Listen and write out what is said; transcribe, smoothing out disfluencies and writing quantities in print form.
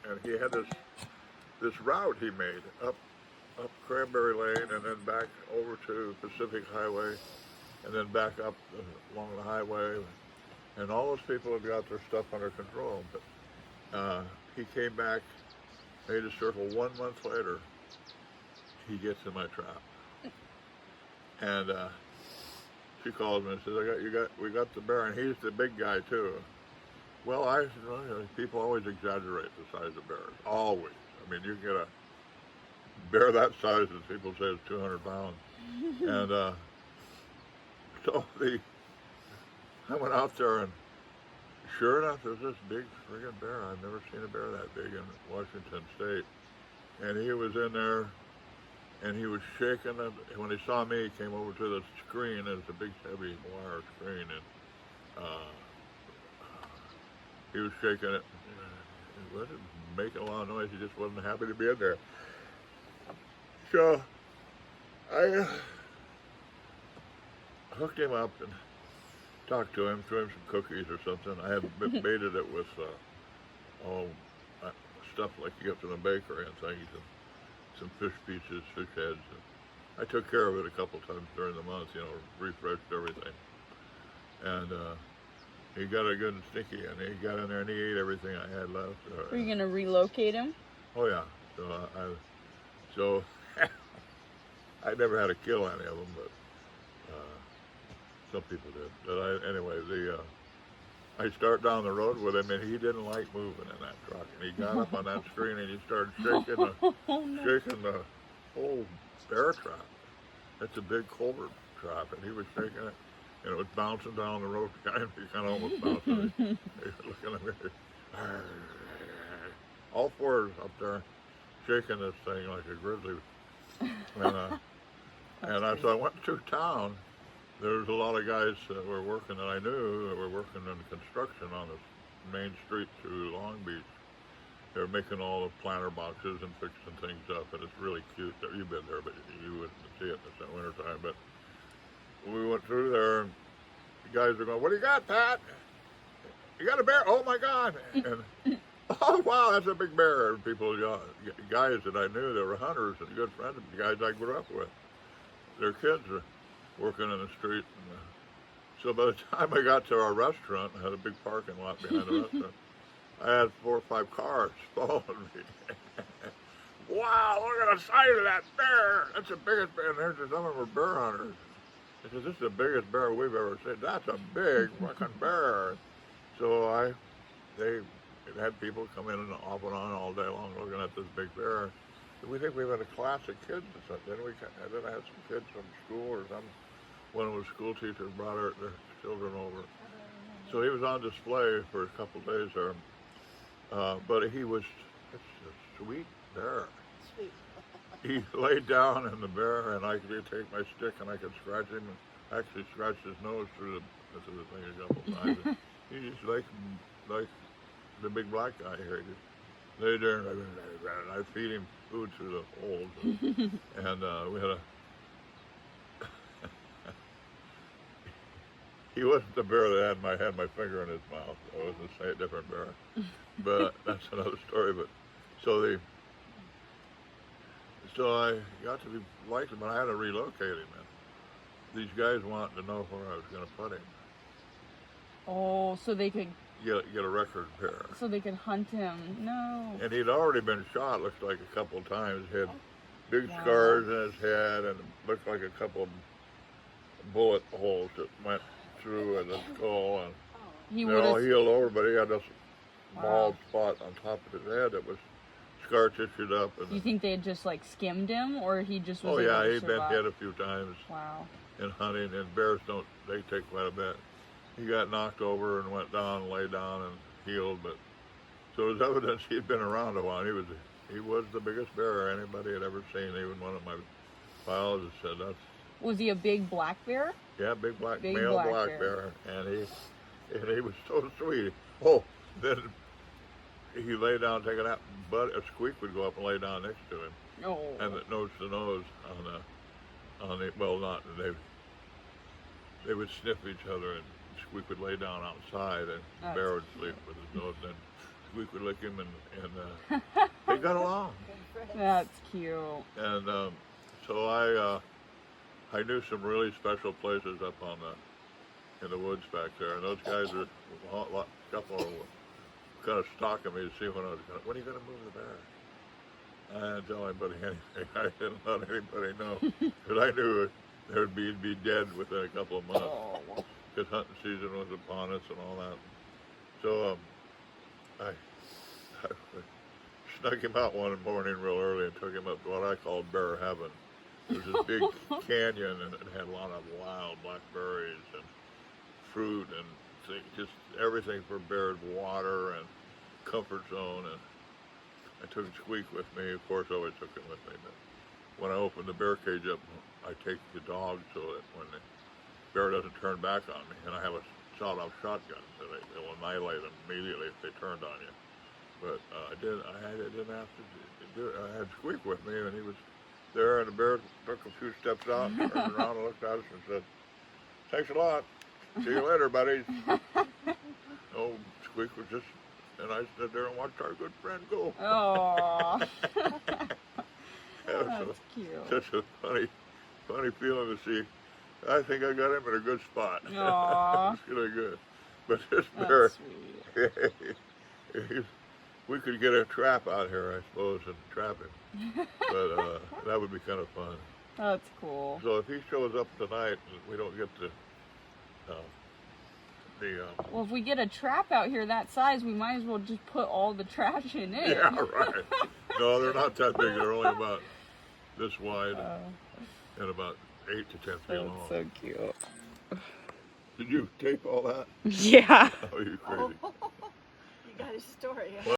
And he had this route he made up Cranberry Lane and then back over to Pacific Highway and then back up along the highway. And all those people have got their stuff under control. But he came back, made a circle. 1 month later, he gets in my trap. And she calls me and says, we got the bear, and he's the big guy too. Well, people always exaggerate the size of bears, always. I mean, you can get a bear that size and people say it's 200 pounds. And so I went out there, and sure enough, there's this big friggin' bear. I've never seen a bear that big in Washington State. And he was in there, and he was shaking it. When he saw me, he came over to the screen. It's a big, heavy wire screen, and he was shaking it. He wasn't making a lot of noise. He just wasn't happy to be in there. So I hooked him up and talked to him, threw him some cookies or something. I had baited it with stuff like you get from the bakery and things, and some fish pieces, fish heads. And I took care of it a couple times during the month, refreshed everything. And he got a good and sticky, and he got in there and he ate everything I had left. Were you gonna relocate him? Oh yeah. So I never had to kill any of them, but some people did. But anyway, I start down the road with him, and he didn't like moving in that truck. And he got up on that screen and he started shaking the whole bear trap. It's a big culvert trap, and he was shaking it, and it was bouncing down the road behind me, kind of almost bouncing. He was looking at me. All fours up there, shaking this thing like a grizzly. And so I went through town. There was a lot of guys that were working that I knew that were working in construction on this main street through Long Beach. They were making all the planter boxes and fixing things up, and it's really cute. You've been there, but you wouldn't see it in the wintertime. But we went through there, and the guys are going, "What do you got, Pat? You got a bear? Oh my God!" And oh wow, that's a big bear. And people, guys that I knew, that were hunters and good friends of the guys I grew up with. Their kids were working in the street. And, so by the time I got to our restaurant, I had a big parking lot behind the restaurant. I had 4 or 5 cars following me. Wow, look at the size of that bear. That's the biggest bear. And some of them were bear hunters. They said, "This is the biggest bear we've ever seen." That's a big fucking bear. So they had people come in and off and on all day long looking at this big bear. We think we had a class of kids or something. Then I had some kids from school or something. One of the school teachers brought their children over. So he was on display for a couple of days there. But it's a sweet bear. Sweet. He laid down in the bear, and I could take my stick and I could scratch him, and actually scratched his nose through the thing a couple times. And he just like the big black guy here. He just lay there, and I feed him food through the holes. And we had he wasn't the bear that had my finger in his mouth. It was a different bear. But that's another story. But so I got to be like him, and I had to relocate him. And these guys wanted to know where I was going to put him. Oh, so they could get a record pair. So they could hunt him. No. And he'd already been shot. Looks like a couple of times. He had big scars in his head, and it looked like a couple of bullet holes that went through in the skull. And they're all healed over, but he had this bald spot on top of his head that was scar tissued up. And you think they had just like skimmed him, or he just was he'd been hit a few times. Wow. In hunting, and bears they take quite a bit. He got knocked over and went down, lay down, and healed. But so it was evidence he'd been around a while. He was the biggest bear anybody had ever seen. Even one of my biologists said that's. Was he a big black bear? Yeah, big black bear, and he was so sweet. Oh, then he lay down, take a nap, but a squeak would go up and lay down next to him. Oh. And nose to nose on the well, not they would sniff each other, and Squeak would lay down outside, and Bear would sleep with his nose. And Squeak would lick him, and they got along. That's cute. And so I knew some really special places up on in the woods back there, and those guys are a couple of kind of stalking me to see when when are you going to move the bear? I didn't tell anybody anything. I didn't let anybody know because I knew they'd be dead within a couple of months Oh. because hunting season was upon us and all that. So I snuck him out one morning real early and took him up to what I call bear heaven. There's this big canyon, and it had a lot of wild blackberries and fruit and just everything for bears, water and comfort zone. And I took Squeak with me. Of course, I always took him with me. But when I opened the bear cage up, I take the dog so that when the bear doesn't turn back on me, and I have a sawed-off shotgun, so they will annihilate them immediately if they turned on you. But I didn't have to do it. I had Squeak with me, and he was there, and the bear took a few steps out, and turned around and looked at us and said, "Thanks a lot. See you later, buddies." Oh, Squeak was just, and I stood there and watched our good friend go. Oh. That was That's cute. such a funny feeling to see. I think I got him in a good spot. Aw. It's really good. But this bear, That's sweet. we could get a trap out here, I suppose, and trap him. But that would be kind of fun. That's cool. So if he shows up tonight and we don't get Well, if we get a trap out here that size, we might as well just put all the trash in it. yeah, right. No, they're not that big. They're only about this wide and about 8 to 10 feet long. That's so cute. Did you tape all that? Yeah. Oh, you crazy. You got a story. Huh?